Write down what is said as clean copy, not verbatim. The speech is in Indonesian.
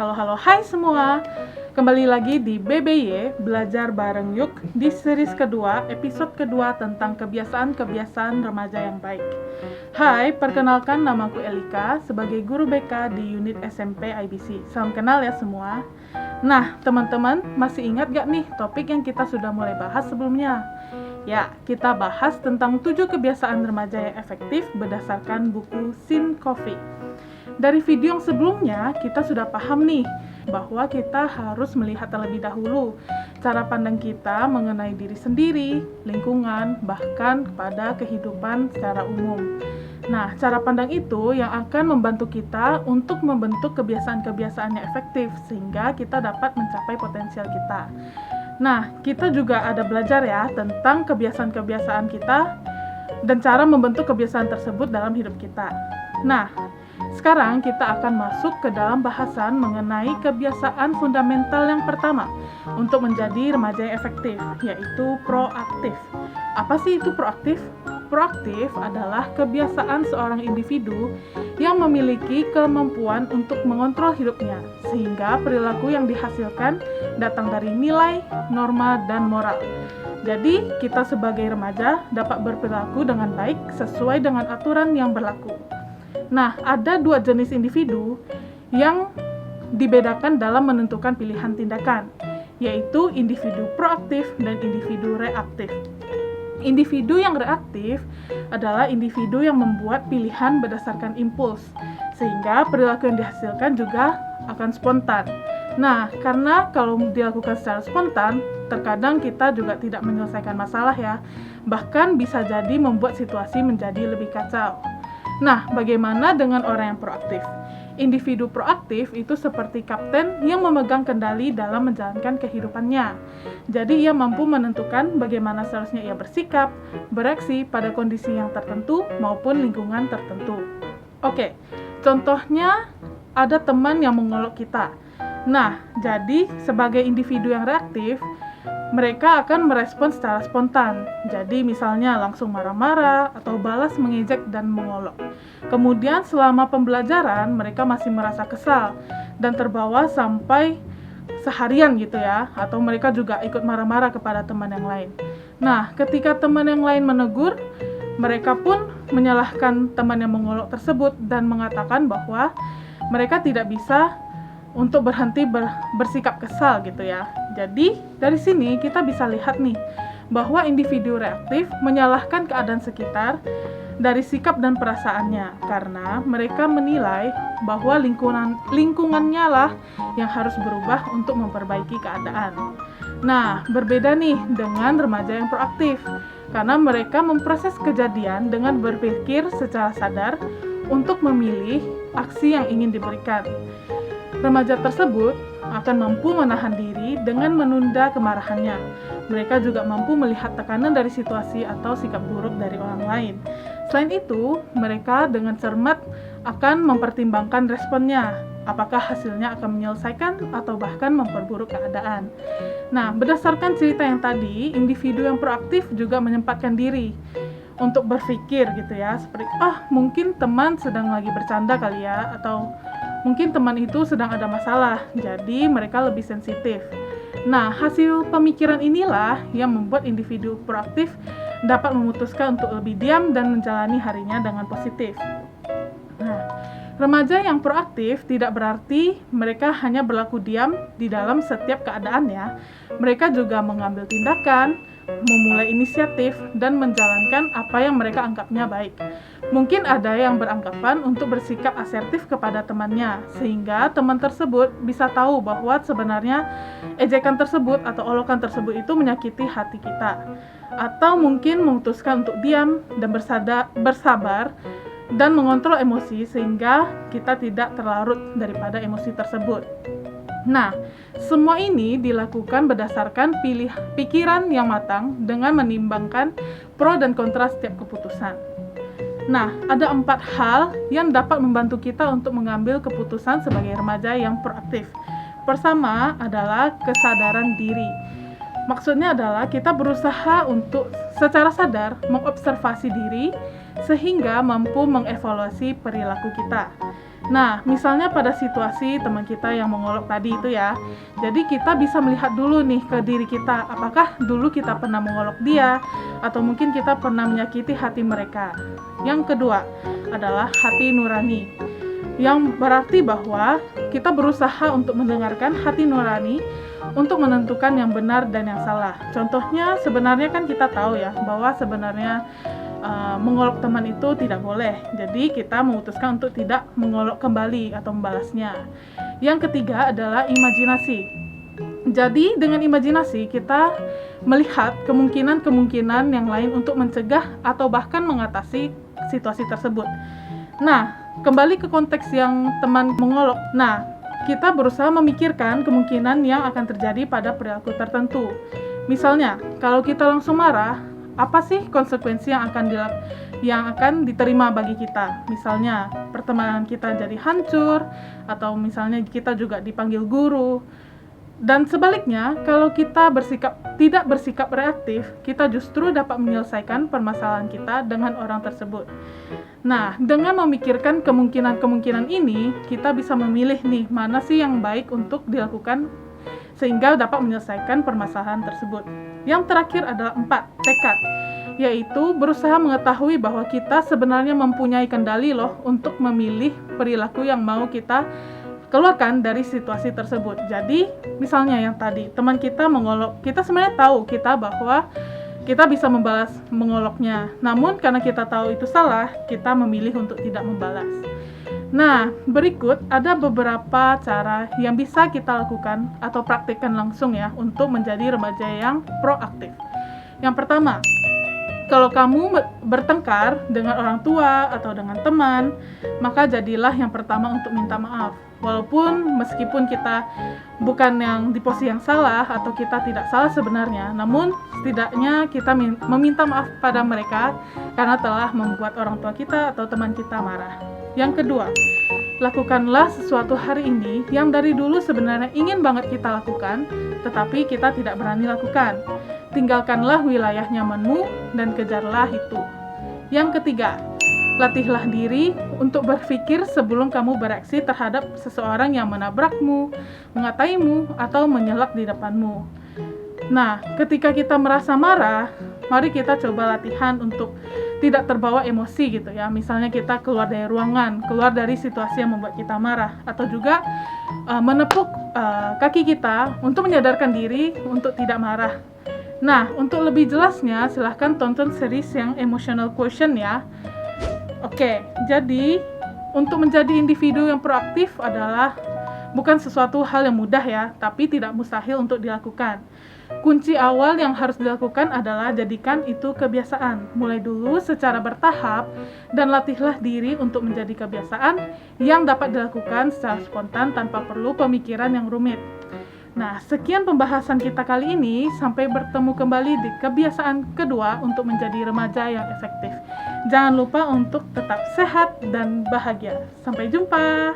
Halo, hai semua. Kembali lagi di BBY, Belajar Bareng Yuk, di series kedua, episode kedua tentang kebiasaan-kebiasaan remaja yang baik. Hai, perkenalkan namaku Elika sebagai guru BK di unit SMP IBC. Salam kenal ya semua. Nah, teman-teman, masih ingat gak nih topik yang kita sudah mulai bahas sebelumnya? Ya, kita bahas tentang 7 kebiasaan remaja yang efektif berdasarkan buku Sin Coffee. Dari video yang sebelumnya, kita sudah paham nih bahwa kita harus melihat terlebih dahulu cara pandang kita mengenai diri sendiri, lingkungan, bahkan kepada kehidupan secara umum. Nah, cara pandang itu yang akan membantu kita untuk membentuk kebiasaan-kebiasaan yang efektif sehingga kita dapat mencapai potensial kita. Nah, kita juga ada belajar ya tentang kebiasaan-kebiasaan kita dan cara membentuk kebiasaan tersebut dalam hidup kita. Nah, sekarang kita akan masuk ke dalam bahasan mengenai kebiasaan fundamental yang pertama untuk menjadi remaja yang efektif, yaitu proaktif. Apa sih itu proaktif? Proaktif adalah kebiasaan seorang individu yang memiliki kemampuan untuk mengontrol hidupnya, sehingga perilaku yang dihasilkan datang dari nilai, norma, dan moral. Jadi, kita sebagai remaja dapat berperilaku dengan baik sesuai dengan aturan yang berlaku. Nah, ada 2 jenis individu yang dibedakan dalam menentukan pilihan tindakan, yaitu individu proaktif dan individu reaktif. Individu yang reaktif adalah individu yang membuat pilihan berdasarkan impuls, sehingga perilaku yang dihasilkan juga akan spontan. Nah, karena kalau dilakukan secara spontan, terkadang kita juga tidak menyelesaikan masalah ya, bahkan bisa jadi membuat situasi menjadi lebih kacau. Nah, bagaimana dengan orang yang proaktif? Individu proaktif itu seperti kapten yang memegang kendali dalam menjalankan kehidupannya. Jadi, ia mampu menentukan bagaimana seharusnya ia bersikap, bereaksi pada kondisi yang tertentu maupun lingkungan tertentu. Oke, contohnya ada teman yang mengolok kita. Nah, jadi sebagai individu yang reaktif, mereka akan merespon secara spontan. Jadi misalnya langsung marah-marah atau balas mengejek dan mengolok. Kemudian selama pembelajaran mereka masih merasa kesal dan terbawa sampai seharian gitu ya. Atau mereka juga ikut marah-marah kepada teman yang lain. Nah, ketika teman yang lain menegur, mereka pun menyalahkan teman yang mengolok tersebut dan mengatakan bahwa mereka tidak bisa untuk berhenti bersikap kesal gitu ya. Jadi dari sini kita bisa lihat nih bahwa individu reaktif menyalahkan keadaan sekitar dari sikap dan perasaannya karena mereka menilai bahwa lingkungannya lah yang harus berubah untuk memperbaiki keadaan. Nah, berbeda nih dengan remaja yang proaktif karena mereka memproses kejadian dengan berpikir secara sadar untuk memilih aksi yang ingin diberikan. Remaja tersebut akan mampu menahan diri dengan menunda kemarahannya. Mereka juga mampu melihat tekanan dari situasi atau sikap buruk dari orang lain. Selain itu, mereka dengan cermat akan mempertimbangkan responnya, apakah hasilnya akan menyelesaikan atau bahkan memperburuk keadaan. Nah, berdasarkan cerita yang tadi, individu yang proaktif juga menyempatkan diri untuk berpikir gitu ya, seperti mungkin teman sedang lagi bercanda kali ya, atau mungkin teman itu sedang ada masalah, jadi mereka lebih sensitif. Nah, hasil pemikiran inilah yang membuat individu proaktif dapat memutuskan untuk lebih diam dan menjalani harinya dengan positif. Nah, remaja yang proaktif tidak berarti mereka hanya berlaku diam di dalam setiap keadaan ya. Mereka juga mengambil tindakan, memulai inisiatif, dan menjalankan apa yang mereka anggapnya baik. Mungkin ada yang beranggapan untuk bersikap asertif kepada temannya, sehingga teman tersebut bisa tahu bahwa sebenarnya ejekan tersebut atau olokan tersebut itu menyakiti hati kita. Atau mungkin memutuskan untuk diam dan bersabar dan mengontrol emosi sehingga kita tidak terlarut daripada emosi tersebut. Nah, semua ini dilakukan berdasarkan pikiran yang matang dengan menimbangkan pro dan kontra setiap keputusan. Nah, ada 4 hal yang dapat membantu kita untuk mengambil keputusan sebagai remaja yang proaktif. Pertama adalah kesadaran diri. Maksudnya adalah kita berusaha untuk secara sadar mengobservasi diri sehingga mampu mengevaluasi perilaku kita. Nah, misalnya pada situasi teman kita yang mengolok tadi itu ya. Jadi kita bisa melihat dulu nih ke diri kita, apakah dulu kita pernah mengolok dia atau mungkin kita pernah menyakiti hati mereka. Yang kedua adalah hati nurani. Yang berarti bahwa kita berusaha untuk mendengarkan hati nurani untuk menentukan yang benar dan yang salah. Contohnya sebenarnya kan kita tahu ya bahwa sebenarnya mengolok teman itu tidak boleh. Jadi kita memutuskan untuk tidak mengolok kembali atau membalasnya. Yang ketiga adalah imajinasi. Jadi dengan imajinasi kita melihat kemungkinan-kemungkinan yang lain untuk mencegah atau bahkan mengatasi situasi tersebut. Nah, kembali ke konteks yang teman mengolok. Nah, kita berusaha memikirkan kemungkinan yang akan terjadi pada perilaku tertentu. Misalnya, kalau kita langsung marah, apa sih konsekuensi yang akan diterima bagi kita? Misalnya, pertemanan kita jadi hancur, atau misalnya kita juga dipanggil guru. Dan sebaliknya, kalau kita tidak bersikap reaktif, kita justru dapat menyelesaikan permasalahan kita dengan orang tersebut. Nah, dengan memikirkan kemungkinan-kemungkinan ini, kita bisa memilih nih, mana sih yang baik untuk dilakukan sehingga dapat menyelesaikan permasalahan tersebut. Yang terakhir adalah 4, tekad, yaitu berusaha mengetahui bahwa kita sebenarnya mempunyai kendali loh untuk memilih perilaku yang mau kita keluarkan dari situasi tersebut. Jadi, misalnya yang tadi, teman kita mengolok, kita sebenarnya tahu bahwa kita bisa membalas mengoloknya. Namun karena kita tahu itu salah, kita memilih untuk tidak membalas. Nah, berikut ada beberapa cara yang bisa kita lakukan atau praktikkan langsung ya untuk menjadi remaja yang proaktif. Yang pertama, kalau kamu bertengkar dengan orang tua atau dengan teman, maka jadilah yang pertama untuk minta maaf. Walaupun meskipun kita bukan yang di posisi yang salah atau kita tidak salah sebenarnya, namun setidaknya kita meminta maaf pada mereka karena telah membuat orang tua kita atau teman kita marah. Yang kedua, lakukanlah sesuatu hari ini yang dari dulu sebenarnya ingin banget kita lakukan, tetapi kita tidak berani lakukan. Tinggalkanlah wilayah nyamanmu dan kejarlah itu. Yang ketiga, latihlah diri untuk berpikir sebelum kamu bereaksi terhadap seseorang yang menabrakmu, mengataimu, atau menyelak di depanmu. Nah, ketika kita merasa marah, mari kita coba latihan untuk tidak terbawa emosi gitu ya. Misalnya kita keluar dari ruangan, keluar dari situasi yang membuat kita marah, atau juga menepuk kaki kita untuk menyadarkan diri untuk tidak marah. Nah, untuk lebih jelasnya silahkan tonton series yang Emotional Quotient ya. Oke, jadi untuk menjadi individu yang proaktif adalah bukan sesuatu hal yang mudah ya, tapi tidak mustahil untuk dilakukan. Kunci awal yang harus dilakukan adalah jadikan itu kebiasaan. Mulai dulu secara bertahap dan latihlah diri untuk menjadi kebiasaan yang dapat dilakukan secara spontan tanpa perlu pemikiran yang rumit. Nah, sekian pembahasan kita kali ini. Sampai bertemu kembali di kebiasaan kedua untuk menjadi remaja yang efektif. Jangan lupa untuk tetap sehat dan bahagia. Sampai jumpa.